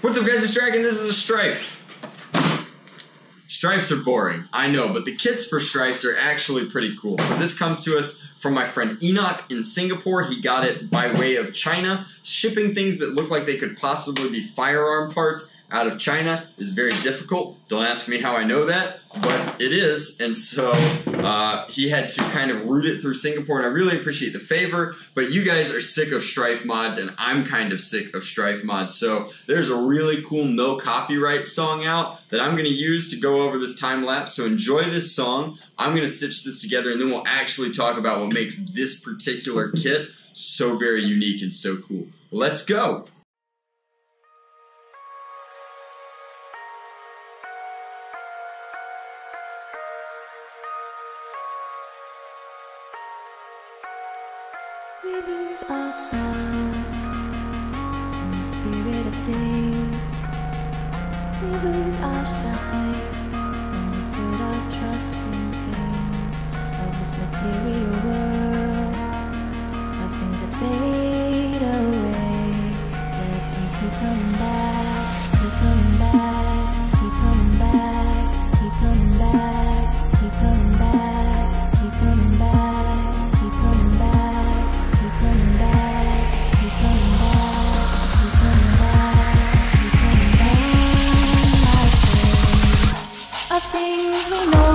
What's up guys, it's Drac and this is a Stryfe. Stripes are boring, I know, but the kits for Stripes are actually pretty cool. So this comes to us from my friend Enoch in Singapore. He got it by way of China. Shipping things that look like they could possibly be firearm parts out of China is very difficult. Don't ask me how I know that, but it is. And so he had to kind of route it through Singapore, and I really appreciate the favor. But you guys are sick of Stryfe mods, and I'm kind of sick of Stryfe mods. So there's a really cool no copyright song out that I'm going to use to go over this time lapse. So enjoy this song. I'm going to stitch this together, and then we'll actually talk about what makes this particular kit so very unique and so cool. Let's go. We lose ourselves in the spirit of things. We lose our sight when we put our trust in things of this material world, of things that fade away. Yet we keep coming back, keep coming back, keep coming back, keep coming back, keep coming back, keep coming back, keep coming back. Of things we know.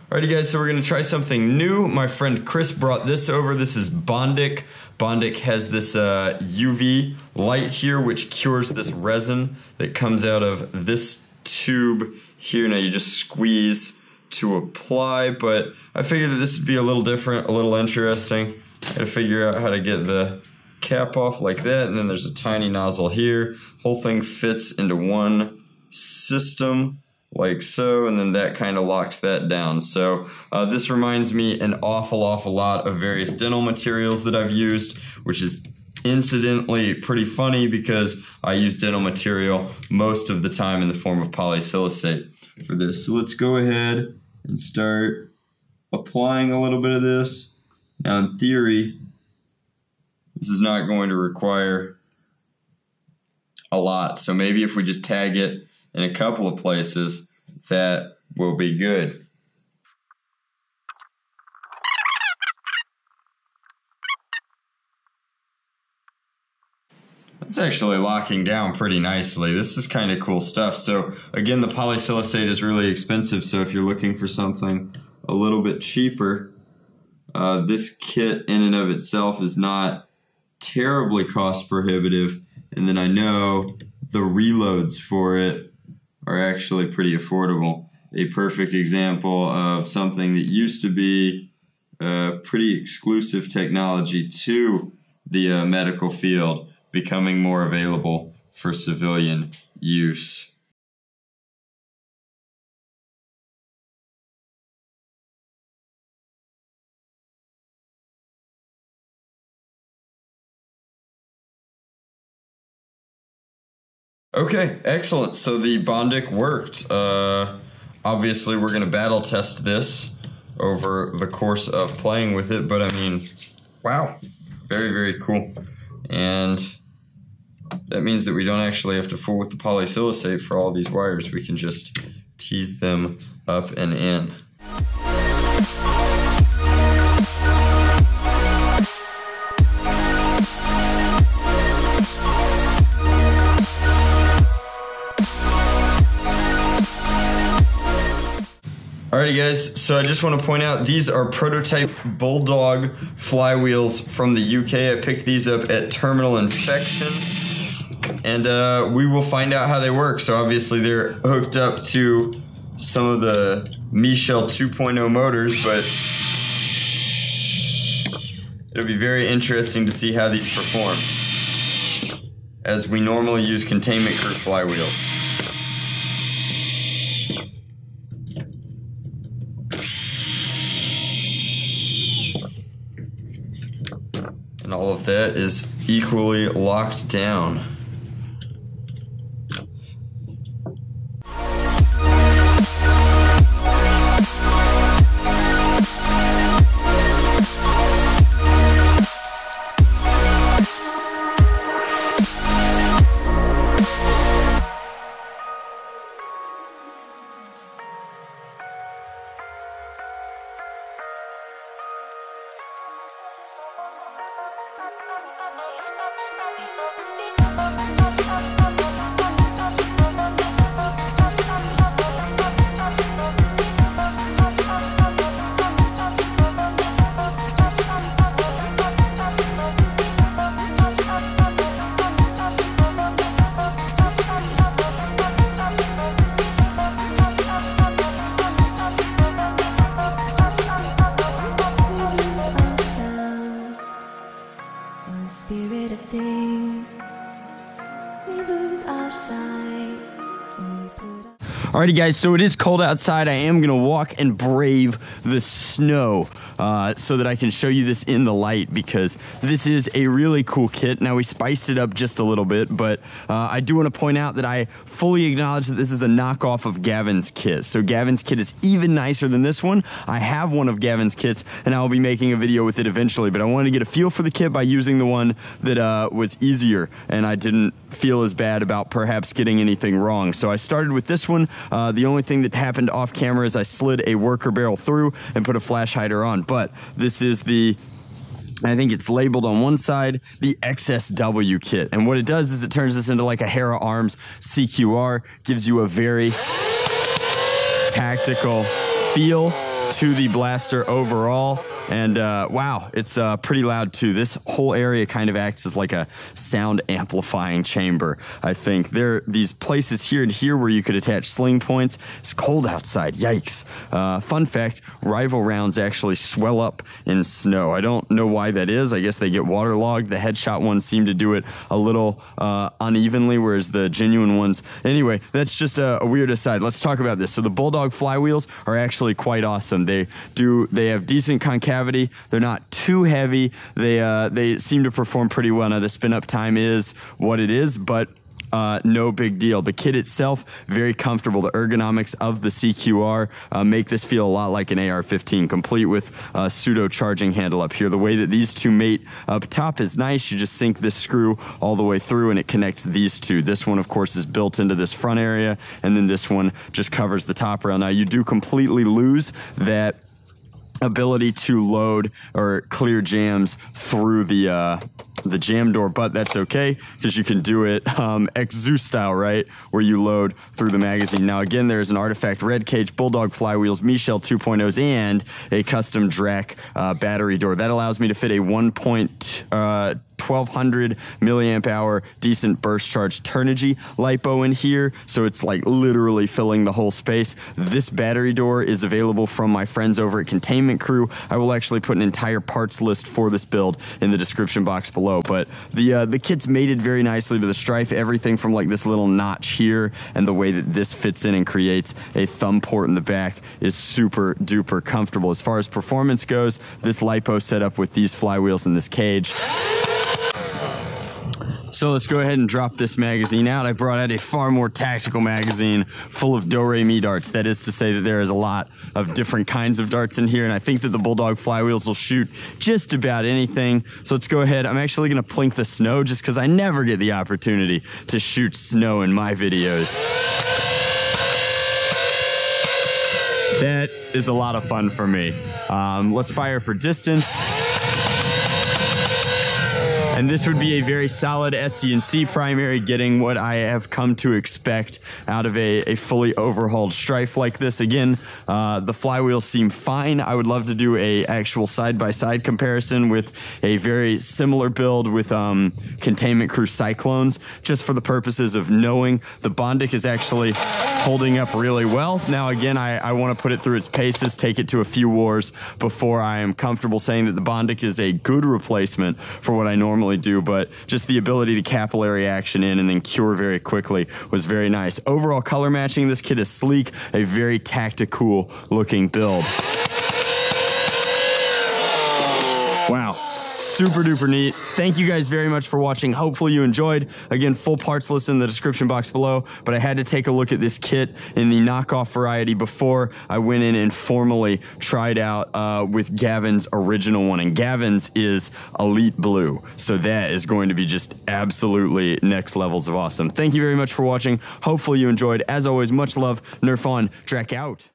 Alrighty guys, so we're going to try something new. My friend Chris brought this over. This is Bondic. Bondic has this UV light here which cures this resin that comes out of this tube here. Now you just squeeze to apply, but I figured that this would be a little different, a little interesting. I had to figure out how to get the cap off like that, and then there's a tiny nozzle here. Whole thing fits into one system like so, and then that kind of locks that down. So this reminds me an awful lot of various dental materials that I've used, which is incidentally pretty funny because I use dental material most of the time in the form of polysilicate for this. So let's go ahead and start applying a little bit of this. Now in theory, this is not going to require a lot, so maybe if we just tag it in a couple of places, that will be good. It's actually locking down pretty nicely. This is kind of cool stuff. So again, the polysilicate is really expensive, so if you're looking for something a little bit cheaper, this kit in and of itself is not terribly cost prohibitive, and then I know the reloads for it are actually pretty affordable. A perfect example of something that used to be pretty exclusive technology to the medical field becoming more available for civilian use. Okay, excellent. So the Bondic worked. Obviously, we're going to battle test this over the course of playing with it, but I mean, wow, very cool. And that means that we don't actually have to fool with the polysilicate for all these wires. We can just tease them up and in. Alrighty guys, so I just want to point out these are prototype Bulldog flywheels from the UK. I picked these up at Terminal Infection, and we will find out how they work. So obviously they're hooked up to some of the Michel 2.0 motors, but it'll be very interesting to see how these perform, as we normally use containment crew flywheels. That is equally locked down. Spirit of things, we lose our sight when we put up. Alrighty guys, so it is cold outside. I am gonna walk and brave the snow so that I can show you this in the light, because this is a really cool kit. Now we spiced it up just a little bit, but I do want to point out that I fully acknowledge that this is a knockoff of Gavin's kit. So Gavin's kit is even nicer than this one. I have one of Gavin's kits and I'll be making a video with it eventually, but I wanted to get a feel for the kit by using the one that was easier and I didn't feel as bad about perhaps getting anything wrong. So I started with this one. The only thing that happened off camera is I slid a worker barrel through and put a flash hider on, but this is the, I think it's labeled on one side, the XSW kit. And what it does is it turns this into like a Hera Arms CQR, gives you a very tactical feel to the blaster overall. And wow, it's pretty loud too. This whole area kind of acts as like a sound amplifying chamber. I think there are these places here and here where you could attach sling points. It's cold outside, yikes. Fun fact, rival rounds actually swell up in snow. I don't know why that is. I guess they get waterlogged. The headshot ones seem to do it a little unevenly, whereas the genuine ones, anyway, that's just a weird aside. Let's talk about this. So the Bulldog flywheels are actually quite awesome. They have decent concavity. They're not too heavy. They seem to perform pretty well. Now the spin up time is what it is, but no big deal. The kit itself, very comfortable. The ergonomics of the CQR make this feel a lot like an AR-15, complete with pseudo charging handle up here. The way that these two mate up top is nice. You just sink this screw all the way through and it connects these two. This one, of course, is built into this front area, and then this one just covers the top rail. Now you do completely lose that ability to load or clear jams through the jam door, but that's okay because you can do it ex-Zeus style, right, where you load through the magazine. Now again, there's an artifact red cage, Bulldog flywheels, Michel 2.0s, and a custom Drac battery door that allows me to fit a 1200 milliamp hour decent burst charge Turnigy lipo in here, so it's like literally filling the whole space. This battery door is available from my friends over at Containment Crew. I will actually put an entire parts list for this build in the description box below, but the kit's mated very nicely to the Stryfe. Everything from like this little notch here and the way that this fits in and creates a thumb port in the back is super duper comfortable. As far as performance goes, this lipo setup with these flywheels in this cage. So let's go ahead and drop this magazine out. I brought out a far more tactical magazine full of do-re-mi darts. That is to say that there is a lot of different kinds of darts in here, and I think that the Bulldog flywheels will shoot just about anything. So let's go ahead. I'm actually going to plink the snow just because I never get the opportunity to shoot snow in my videos. That is a lot of fun for me. Let's fire for distance. And this would be a very solid SC&C primary, getting what I have come to expect out of a fully overhauled Stryfe like this. Again, the flywheels seem fine. I would love to do a actual side-by-side comparison with a very similar build with Containment Crew Cyclones, just for the purposes of knowing the Bondic is actually holding up really well. Now, again, I want to put it through its paces, take it to a few wars before I am comfortable saying that the Bondic is a good replacement for what I normally do, but just the ability to capillary action in and then cure very quickly was very nice. Overall color matching, this kit is sleek, a very tactical looking build. Wow, super duper neat. Thank you guys very much for watching. Hopefully you enjoyed. Again, full parts list in the description box below, but I had to take a look at this kit in the knockoff variety before I went in and formally tried out with Gavin's original one. And Gavin's is Elite Blue, so that is going to be just absolutely next levels of awesome. Thank you very much for watching. Hopefully you enjoyed. As always, much love. Nerf on, Drac out.